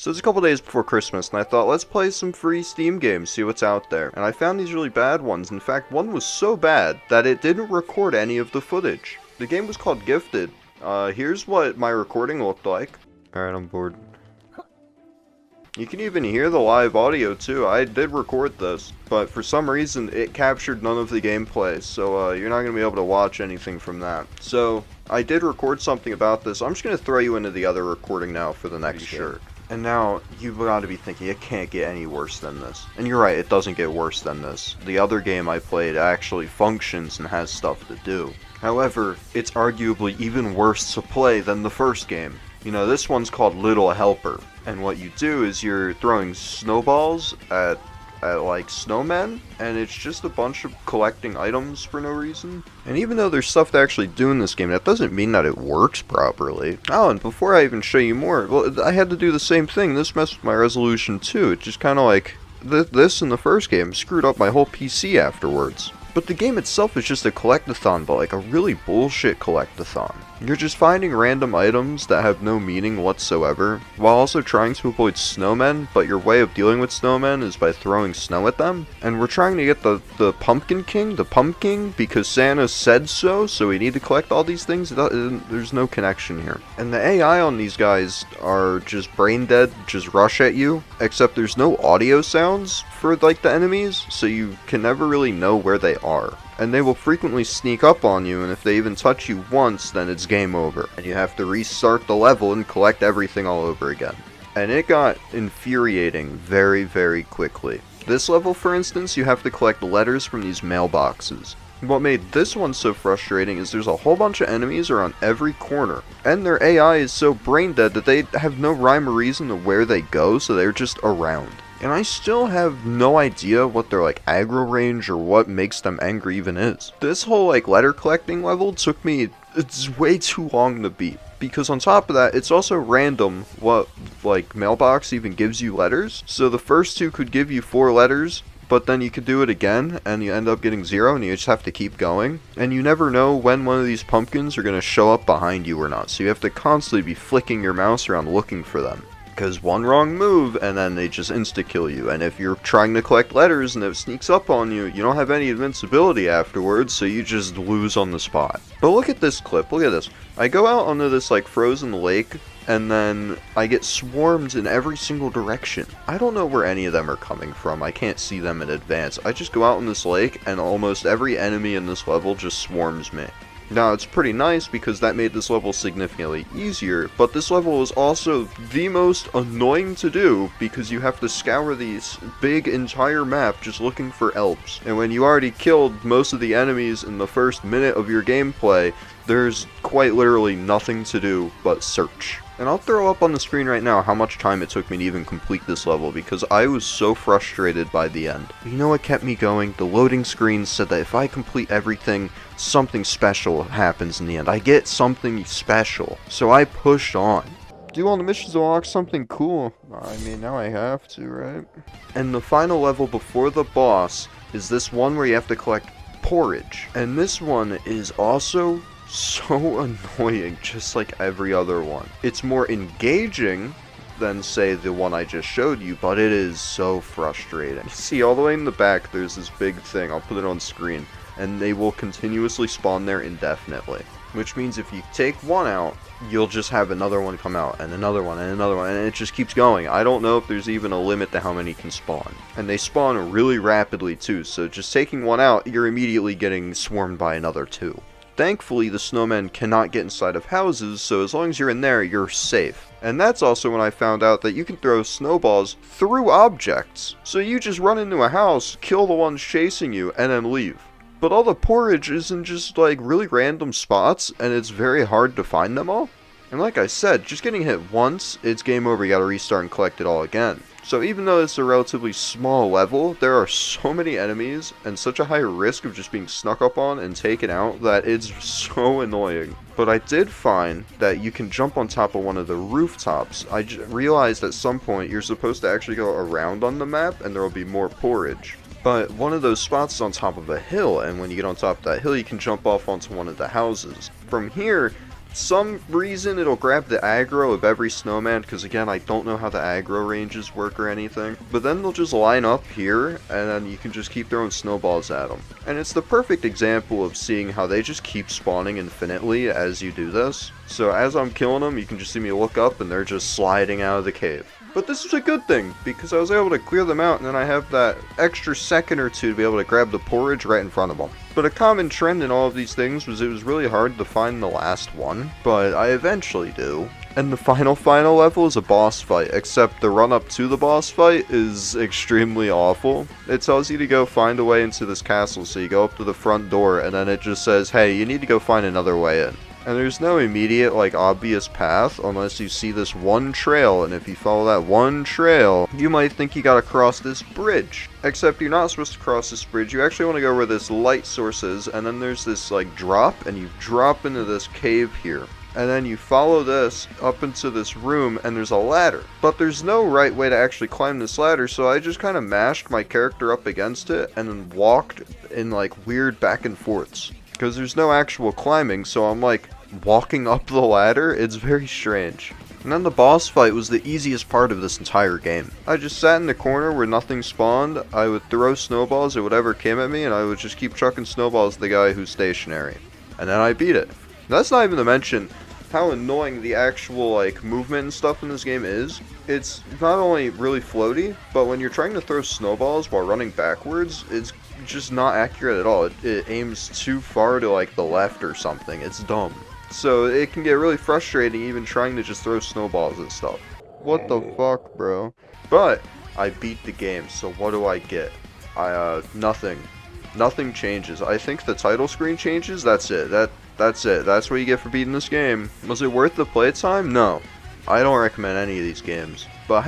So it's a couple days before Christmas, and I thought, let's play some free Steam games, see what's out there. And I found these really bad ones. In fact, one was so bad that it didn't record any of the footage. The game was called Gifted. Here's what my recording looked like. Alright, I'm bored. You can even hear the live audio too. I did record this, but for some reason it captured none of the gameplay, so you're not going to be able to watch anything from that. So I did record something about this. I'm just going to throw you into the other recording now for the next game. And now, you've got to be thinking, it can't get any worse than this. And you're right, it doesn't get worse than this. The other game I played actually functions and has stuff to do. However, it's arguably even worse to play than the first game. You know, this one's called Little Helper. And what you do is you're throwing snowballs at like snowmen, and it's just a bunch of collecting items for no reason. And even though there's stuff to actually do in this game, that doesn't mean that it works properly. Oh, and before I even show you more, well, I had to do the same thing. This messed with my resolution too. It just kind of like, this in the first game screwed up my whole PC afterwards. But the game itself is just a collectathon, but like a really bullshit collectathon. You're just finding random items that have no meaning whatsoever, while also trying to avoid snowmen, but your way of dealing with snowmen is by throwing snow at them. And we're trying to get the Pumpkin King, the Pumpkin, because Santa said so we need to collect all these things. There's no connection here. And the AI on these guys are just brain dead, just rush at you, except there's no audio sounds for like the enemies, so you can never really know where they are. And they will frequently sneak up on you, and if they even touch you once, then it's game over. And you have to restart the level and collect everything all over again. And it got infuriating very, very quickly. This level, for instance, you have to collect letters from these mailboxes. What made this one so frustrating is there's a whole bunch of enemies around every corner. And their AI is so brain dead that they have no rhyme or reason to where they go, so they're just around. And I still have no idea what their like aggro range or what makes them angry even is. This whole like letter collecting level took me, it's way too long to beat. Because on top of that, it's also random what like mailbox even gives you letters. So the first two could give you 4 letters, but then you could do it again and you end up getting 0 and you just have to keep going. And you never know when one of these pumpkins are going to show up behind you or not. So you have to constantly be flicking your mouse around looking for them. Because one wrong move, and then they just insta-kill you. And if you're trying to collect letters and it sneaks up on you, you don't have any invincibility afterwards, so you just lose on the spot. But look at this clip, look at this. I go out onto this like frozen lake, and then I get swarmed in every single direction. I don't know where any of them are coming from, I can't see them in advance. I just go out on this lake, and almost every enemy in this level just swarms me. Now, it's pretty nice because that made this level significantly easier, but this level is also the most annoying to do because you have to scour these big entire map just looking for elves. And when you already killed most of the enemies in the first minute of your gameplay, there's quite literally nothing to do but search. And I'll throw up on the screen right now how much time it took me to even complete this level because I was so frustrated by the end. You know what kept me going? The loading screen said that if I complete everything, something special happens in the end. I get something special. So I pushed on. Do all the missions to unlock something cool. I mean, now I have to, right? And the final level before the boss is this one where you have to collect porridge. And this one is also so annoying, just like every other one. It's more engaging than, say, the one I just showed you, but it is so frustrating. See, all the way in the back, there's this big thing. I'll put it on screen. And they will continuously spawn there indefinitely. Which means if you take one out, you'll just have another one come out, and another one, and another one, and it just keeps going. I don't know if there's even a limit to how many can spawn. And they spawn really rapidly too, so just taking one out, you're immediately getting swarmed by another 2. Thankfully, the snowmen cannot get inside of houses, so as long as you're in there, you're safe. And that's also when I found out that you can throw snowballs through objects. So you just run into a house, kill the ones chasing you, and then leave. But all the porridge is in just like really random spots, and it's very hard to find them all. And like I said, just getting hit once, it's game over, you gotta restart and collect it all again. So even though it's a relatively small level, there are so many enemies and such a high risk of just being snuck up on and taken out that it's so annoying. But I did find that you can jump on top of one of the rooftops. I realized at some point you're supposed to actually go around on the map and there will be more porridge. But one of those spots is on top of a hill, and when you get on top of that hill, you can jump off onto one of the houses. From here, some reason it'll grab the aggro of every snowman, because again, I don't know how the aggro ranges work or anything. But then they'll just line up here, and then you can just keep throwing snowballs at them. And it's the perfect example of seeing how they just keep spawning infinitely as you do this. So as I'm killing them, you can just see me look up and they're just sliding out of the cave. But this is a good thing, because I was able to clear them out, and then I have that extra second or two to be able to grab the porridge right in front of them. But a common trend in all of these things was it was really hard to find the last one, but I eventually do. And the final level is a boss fight, except the run up to the boss fight is extremely awful. It tells you to go find a way into this castle, so you go up to the front door, and then it just says, hey, you need to go find another way in. And there's no immediate, like, obvious path unless you see this one trail, and if you follow that one trail, you might think you gotta cross this bridge. Except you're not supposed to cross this bridge, you actually want to go where this light source is, and then there's this, like, drop, and you drop into this cave here. And then you follow this up into this room, and there's a ladder. But there's no right way to actually climb this ladder, so I just kind of mashed my character up against it, and then walked in, like, weird back and forths. Because there's no actual climbing, so I'm, like, walking up the ladder. It's very strange. And then the boss fight was the easiest part of this entire game. I just sat in the corner where nothing spawned, I would throw snowballs at whatever came at me, and I would just keep chucking snowballs at the guy who's stationary. And then I beat it. That's not even to mention how annoying the actual, like, movement and stuff in this game is. It's not only really floaty, but when you're trying to throw snowballs while running backwards, it's just not accurate at all. It aims too far to, like, the left or something. It's dumb. So it can get really frustrating even trying to just throw snowballs and stuff. What the fuck, bro? But I beat the game, so what do I get? Nothing. Nothing changes. I think the title screen changes. That's it. That's it. That's what you get for beating this game. Was it worth the playtime? No. I don't recommend any of these games. But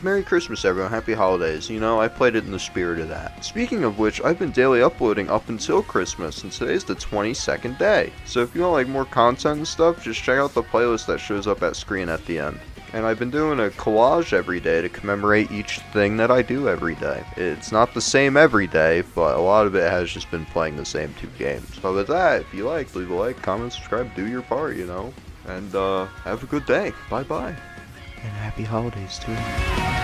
Merry Christmas everyone, Happy Holidays, you know, I played it in the spirit of that. Speaking of which, I've been daily uploading up until Christmas, and today's the 22nd day. So if you want, like, more content and stuff, just check out the playlist that shows up at screen at the end. And I've been doing a collage every day to commemorate each thing that I do every day. It's not the same every day, but a lot of it has just been playing the same 2 games. But with that, if you like, leave a like, comment, subscribe, do your part, you know. And have a good day. Bye-bye. And happy holidays, too.